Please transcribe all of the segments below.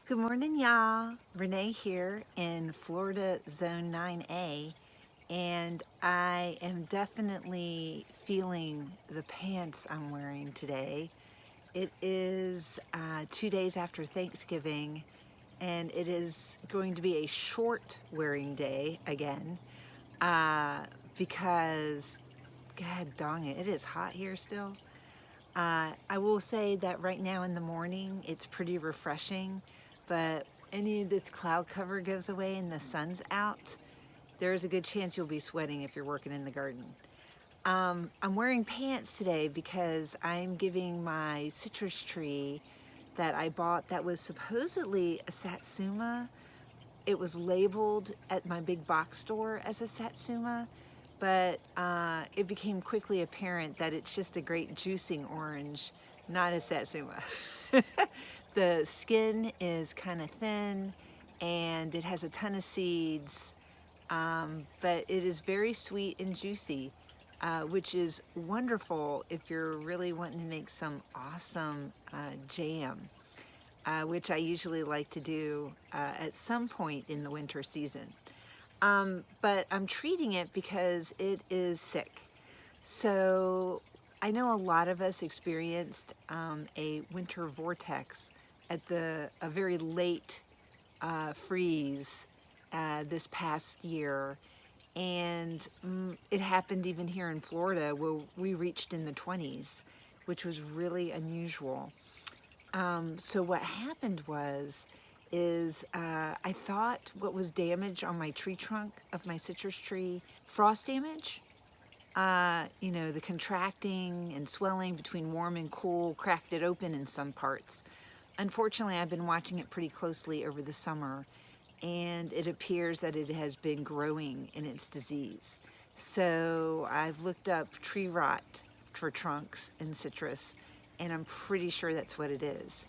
Good morning, y'all. Renee here in Florida Zone 9A, and I am definitely feeling the pants I'm wearing today. It is 2 days after Thanksgiving, and it is going to be a short wearing day again uh, because, God dang it, it is hot here still. I will say that right now in the morning, it's pretty refreshing, but any of this cloud cover goes away and the sun's out, there's a good chance you'll be sweating if you're working in the garden. I'm wearing pants today because I'm giving my citrus tree that I bought that was supposedly a Satsuma. It was labeled at my big box store as a Satsuma, but it became quickly apparent that it's just a great juicing orange, not a Satsuma. The skin is kind of thin and it has a ton of seeds, but it is very sweet and juicy, which is wonderful if you're really wanting to make some awesome jam, which I usually like to do at some point in the winter season. But I'm treating it because it is sick. So I know a lot of us experienced a winter vortex at a very late freeze this past year. And it happened even here in Florida where we reached in the 20s, which was really unusual. So what happened is I thought what was damage on my tree trunk of my citrus tree, frost damage. The contracting and swelling between warm and cool cracked it open in some parts. Unfortunately, I've been watching it pretty closely over the summer, and it appears that it has been growing in its disease. So I've looked up tree rot for trunks in citrus, and I'm pretty sure that's what it is.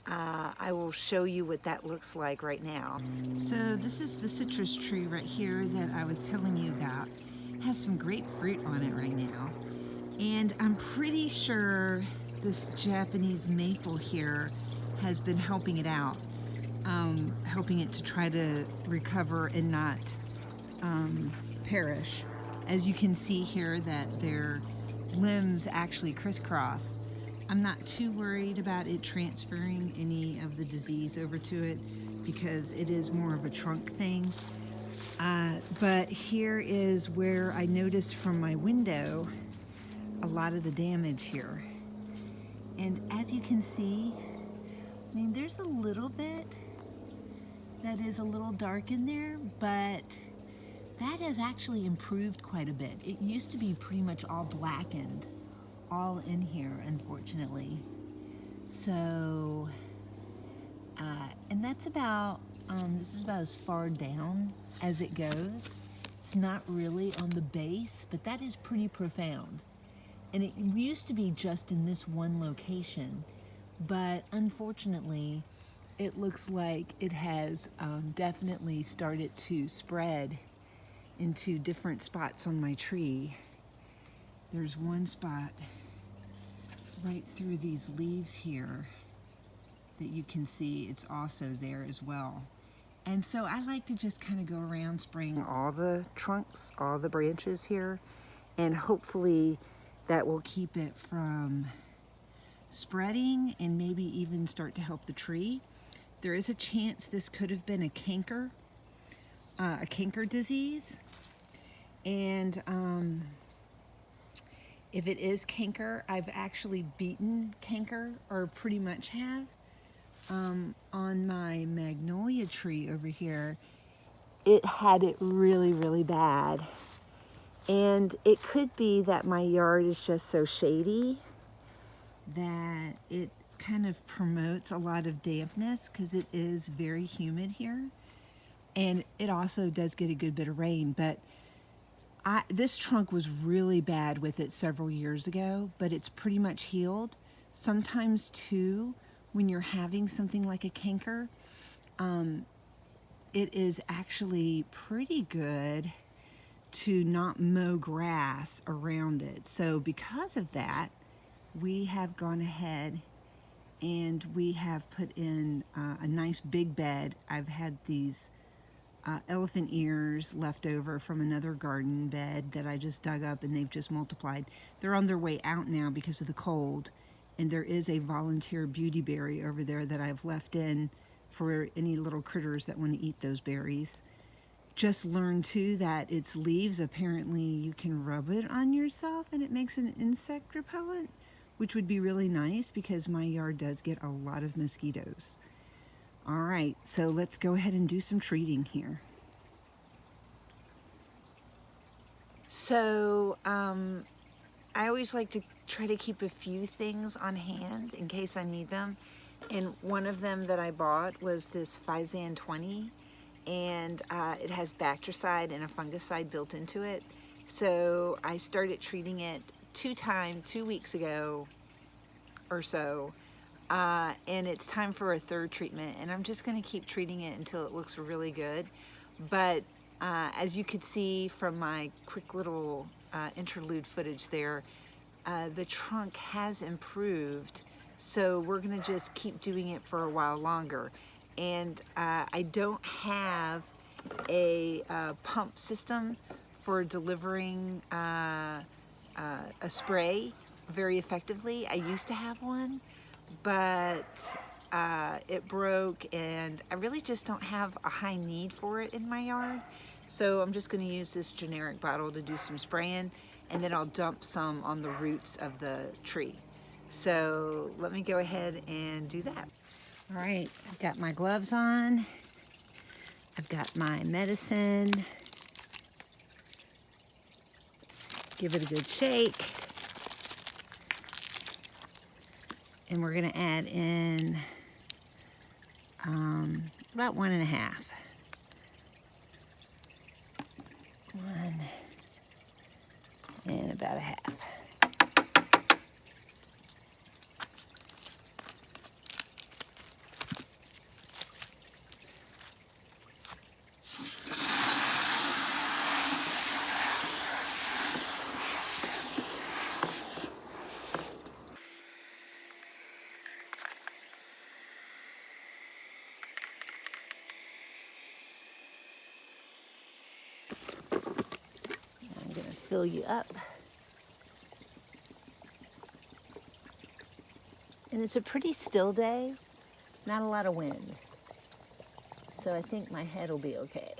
I will show you what that looks like right now. So this is the citrus tree right here that I was telling you about. It has some great fruit on it right now. And I'm pretty sure this Japanese maple here has been helping it out, helping it to try to recover and not perish. As you can see here that their limbs actually crisscross. I'm not too worried about it transferring any of the disease over to it because it is more of a trunk thing. But here is where I noticed from my window a lot of the damage here. And as you can see, I mean, there's a little bit that is a little dark in there, but that has actually improved quite a bit. It used to be pretty much all blackened, all in here, unfortunately. So, and that's about, this is about as far down as it goes. It's not really on the base, but that is pretty profound. And it used to be just in this one location, but unfortunately, it looks like it has definitely started to spread into different spots on my tree. There's one spot right through these leaves here that you can see. It's also there as well. And so I like to just kind of go around spraying all the trunks, all the branches here, and hopefully that will keep it from spreading and maybe even start to help the tree. There is a chance this could have been a canker disease. And if it is canker, I've actually beaten canker, or pretty much have. On my magnolia tree over here, it had it really, really bad. And it could be that my yard is just so shady that it kind of promotes a lot of dampness because it is very humid here. And it also does get a good bit of rain, but this trunk was really bad with it several years ago, but it's pretty much healed. Sometimes too, when you're having something like a canker, it is actually pretty good to not mow grass around it. So because of that, we have gone ahead and we have put in a nice big bed. I've had these elephant ears left over from another garden bed that I just dug up, and they've just multiplied. They're on their way out now because of the cold, and there is a volunteer beautyberry over there that I've left in for any little critters that want to eat those berries. Just learned too that its leaves, apparently you can rub it on yourself and it makes an insect repellent, which would be really nice because my yard does get a lot of mosquitoes. All right, so let's go ahead and do some treating here. So I always like to try to keep a few things on hand in case I need them. And one of them that I bought was this Physan 20, and it has Bactricide and a fungicide built into it. So I started treating it 2 weeks ago or so. And it's time for a third treatment, and I'm just going to keep treating it until it looks really good. But as you could see from my quick little interlude footage there, the trunk has improved, so we're going to just keep doing it for a while longer. And I don't have a pump system for delivering a spray very effectively. I used to have one, but it broke, and I really just don't have a high need for it in my yard. So I'm just going to use this generic bottle to do some spraying, and then I'll dump some on the roots of the tree. So let me go ahead and do that. All right, I've got my gloves on. I've got my medicine. Give it a good shake. And we're gonna add in about 1.5. 1 and about 1/2. I'm gonna fill you up. And it's a pretty still day, not a lot of wind. So I think my head will be okay.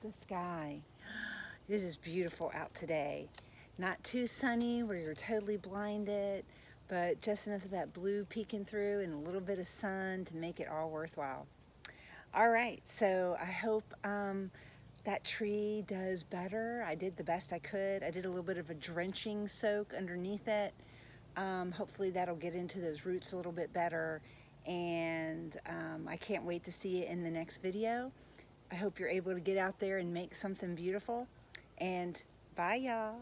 the sky. It is beautiful out today. Not too sunny where you're totally blinded, but just enough of that blue peeking through and a little bit of sun to make it all worthwhile. All right, so I hope that tree does better. I did the best I could. I did a little bit of a drenching soak underneath it. Hopefully that'll get into those roots a little bit better, and I can't wait to see it in the next video. I hope you're able to get out there and make something beautiful, and bye y'all.